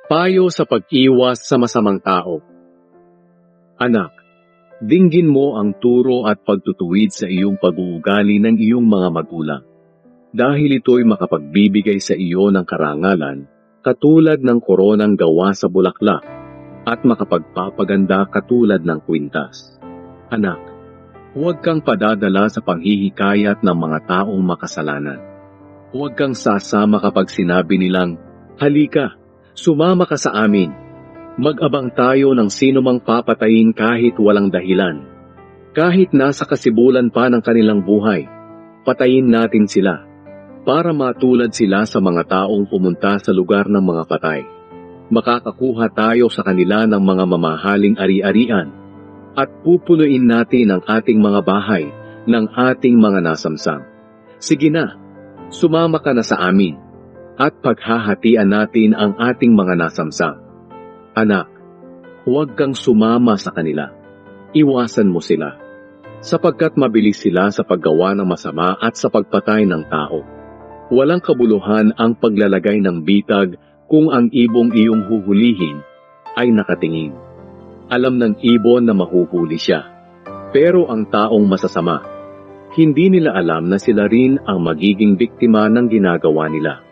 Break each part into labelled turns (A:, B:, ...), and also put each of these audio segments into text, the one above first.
A: Payo sa pag-iwas sa masamang tao. Anak, dinggin mo ang turo at pagtutuwid sa iyong pag-uugali ng iyong mga magulang. Dahil ito'y makapagbibigay sa iyo ng karangalan, katulad ng koronang gawa sa bulaklak, at makapagpapaganda katulad ng kwintas. Anak, huwag kang padadala sa panghihikayat ng mga taong makasalanan. Huwag kang sasama kapag sinabi nilang, "Halika, sumama ka sa amin. Mag-abang tayo ng sino mang papatayin kahit walang dahilan. Kahit nasa kasibulan pa ng kanilang buhay, patayin natin sila para matulad sila sa mga taong pumunta sa lugar ng mga patay. Makakakuha tayo sa kanila ng mga mamahaling ari-arian at pupunuin natin ang ating mga bahay ng ating mga nasamsam. Sige na, sumama ka na sa amin at paghahatian natin ang ating mga nasamsam." Anak, huwag kang sumama sa kanila. Iwasan mo sila, sapagkat mabilis sila sa paggawa ng masama at sa pagpatay ng tao. Walang kabuluhan ang paglalagay ng bitag kung ang ibong iyong huhulihin ay nakatingin. Alam ng ibon na mahuhuli siya, pero ang taong masasama, hindi nila alam na sila rin ang magiging biktima ng ginagawa nila.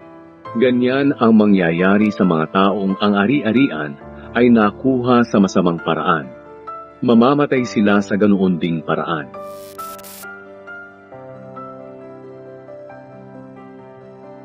A: Ganyan ang mangyayari sa mga taong ang ari-arian ay nakuha sa masamang paraan. Mamamatay sila sa ganoon ding paraan.